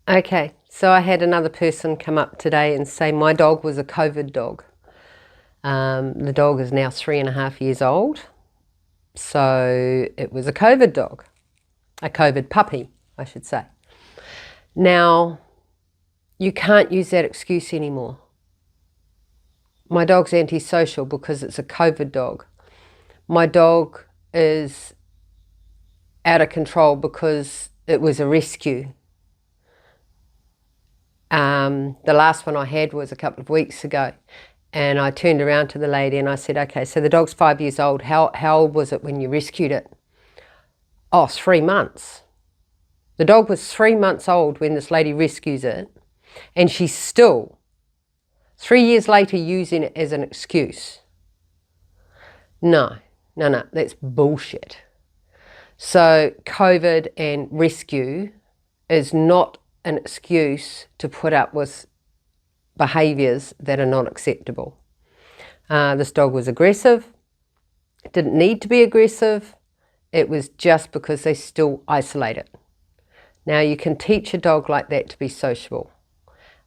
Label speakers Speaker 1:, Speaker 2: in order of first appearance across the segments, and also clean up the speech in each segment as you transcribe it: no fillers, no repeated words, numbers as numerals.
Speaker 1: Okay, so I had another person come up today and say my dog was a COVID dog. The dog is now 3.5 years old, so it was a COVID dog, a COVID puppy, I should say. Now, you can't use that excuse anymore. My dog's antisocial because it's a COVID dog. My dog is out of control because it was a rescue. The last one I had was a couple of weeks ago, and I turned around to the lady and I said, okay, so the dog's 5 years old. How old was it when you rescued it? Oh, 3 months. The dog was 3 months old when this lady rescues it, and she's still 3 years later using it as an excuse. No, that's bullshit. So COVID and rescue is not an excuse to put up with behaviours that are not acceptable. This dog was aggressive. It didn't need to be aggressive. It was just because they still isolate it. Now, you can teach a dog like that to be sociable.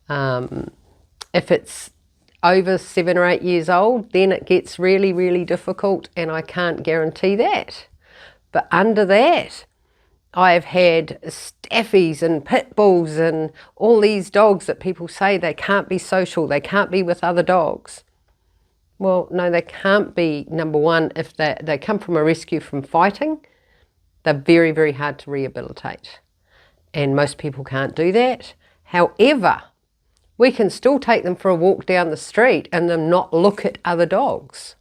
Speaker 1: If it's over 7 or 8 years old, then it gets really, really difficult, and I can't guarantee that. But under that, I have had staffies and pit bulls and all these dogs that people say they can't be social, they can't be with other dogs. Well, no, they can't be. Number one, if they come from a rescue from fighting, they're very, very hard to rehabilitate. And most people can't do that. However, we can still take them for a walk down the street and them not look at other dogs.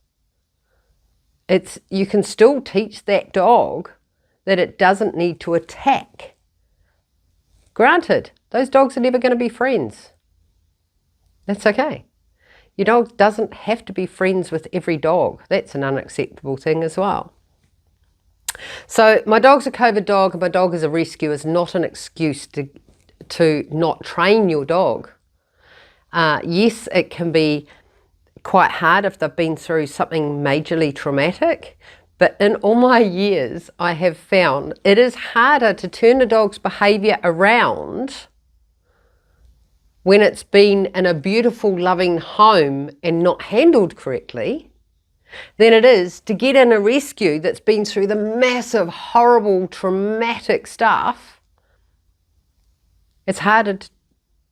Speaker 1: You can still teach that dog that it doesn't need to attack. Granted, those dogs are never going to be friends. That's okay. Your dog doesn't have to be friends with every dog. That's an unacceptable thing as well. So my dog's a COVID dog and my dog is a rescue is not an excuse to not train your dog. Yes, it can be quite hard if they've been through something majorly traumatic, but in all my years I have found it is harder to turn a dog's behaviour around when it's been in a beautiful, loving home and not handled correctly than it is to get in a rescue that's been through the massive, horrible, traumatic stuff. It's harder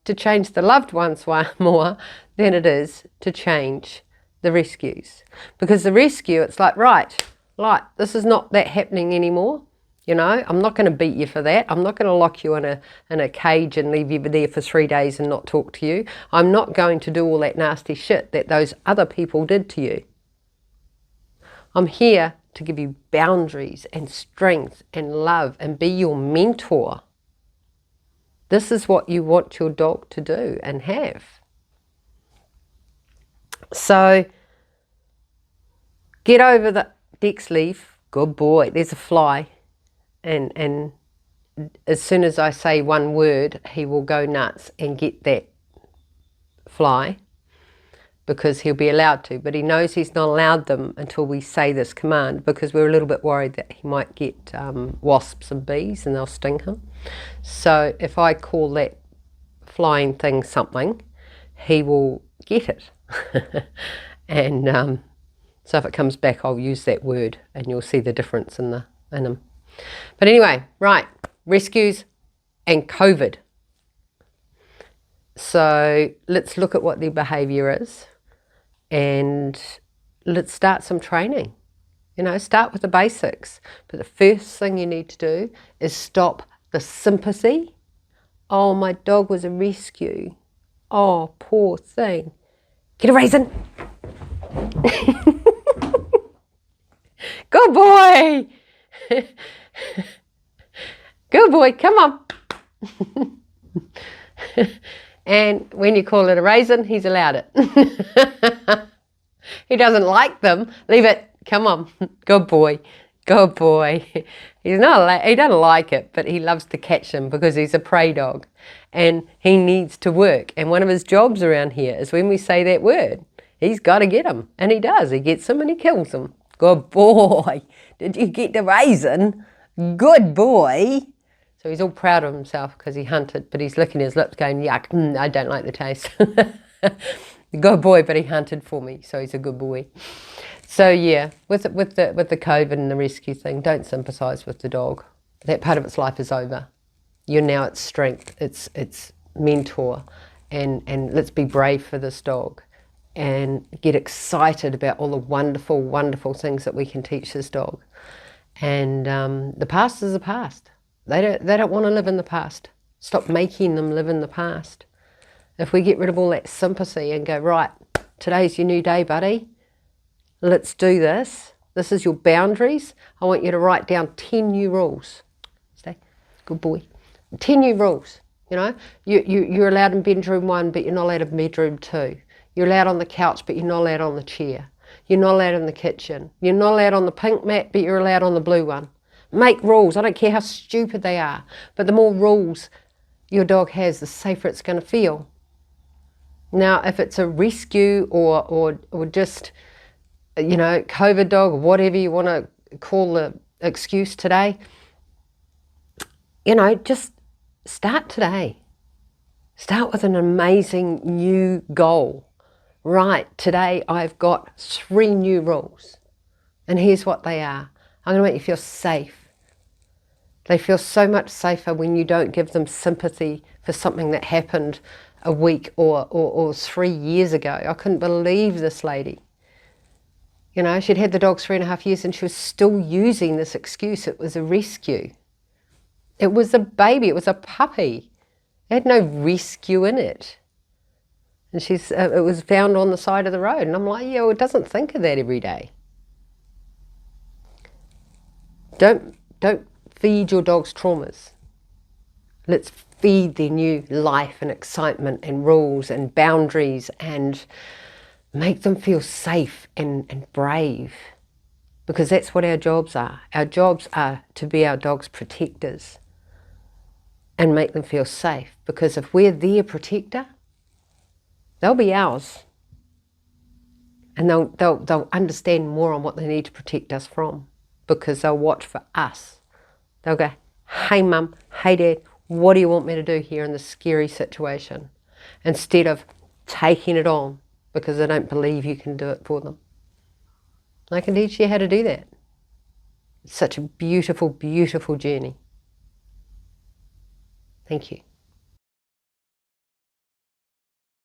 Speaker 1: to change the loved ones more than it is to change the rescues. Because the rescue, it's like, right, this is not that happening anymore. You know, I'm not going to beat you for that. I'm not going to lock you in a cage and leave you there for 3 days and not talk to you. I'm not going to do all that nasty shit that those other people did to you. I'm here to give you boundaries and strength and love and be your mentor. This is what you want your dog to do and have. So, get over the Dex leaf. Good boy. There's a fly. And as soon as I say one word, he will go nuts and get that fly because he'll be allowed to. But he knows he's not allowed them until we say this command because we're a little bit worried that he might get wasps and bees and they'll sting him. So if I call that flying thing something, he will get it. And so if it comes back, I'll use that word and you'll see the difference in him. But anyway, right, rescues and COVID. So let's look at what their behaviour is and let's start some training. You know, start with the basics. But the first thing you need to do is stop the sympathy. Oh, my dog was a rescue. Oh, poor thing. Get a raisin. Good boy. Good boy, come on. And when you call it a raisin, he's allowed it. He doesn't like them. Leave it. Come on. Good boy. Good boy. He doesn't like it, but he loves to catch them because he's a prey dog. And he needs to work. And one of his jobs around here is when we say that word, he's got to get them. And he does. He gets them and he kills them. Good boy. Did you get the raisin? Good boy. So So he's all proud of himself because he hunted, but he's licking his lips going, yuck, I don't like the taste. Good boy, but he hunted for me, so he's a good boy. So yeah, with the COVID and the rescue thing, don't sympathise with the dog. That part of its life is over. You're now its strength, its mentor, and let's be brave for this dog and get excited about all the wonderful, wonderful things that we can teach this dog. And the past is the past. They don't want to live in the past. Stop making them live in the past. If we get rid of all that sympathy and go, right, today's your new day, buddy. Let's do this. This is your boundaries. I want you to write down 10 new rules. Stay, good boy. 10 new rules. You know, you're allowed in bedroom 1, but you're not allowed in bedroom 2. You're allowed on the couch, but you're not allowed on the chair. You're not allowed in the kitchen. You're not allowed on the pink mat, but you're allowed on the blue one. Make rules. I don't care how stupid they are, but the more rules your dog has, the safer it's going to feel. Now, if it's a rescue or just, you know, COVID dog, or whatever you want to call the excuse today, you know, just start today. Start with an amazing new goal. Right, today I've got 3 new rules. And here's what they are. I'm going to make you feel safe. They feel so much safer when you don't give them sympathy for something that happened a week or 3 years ago. I couldn't believe this lady. You know, she'd had the dog 3.5 years and she was still using this excuse. It was a rescue. It was a baby. It was a puppy. It had no rescue in it. And it was found on the side of the road. And I'm like, yeah, well, it doesn't think of that every day. Don't feed your dogs traumas. Let's feed their new life and excitement and rules and boundaries and make them feel safe and brave, because that's what our jobs are. Our jobs are to be our dog's protectors and make them feel safe, because if we're their protector, they'll be ours, and they'll understand more on what they need to protect us from, because they'll watch for us. They'll go, hey mum, hey dad, what do you want me to do here in this scary situation? Instead of taking it on because they don't believe you can do it for them. I can teach you how to do that. It's such a beautiful, beautiful journey. Thank you.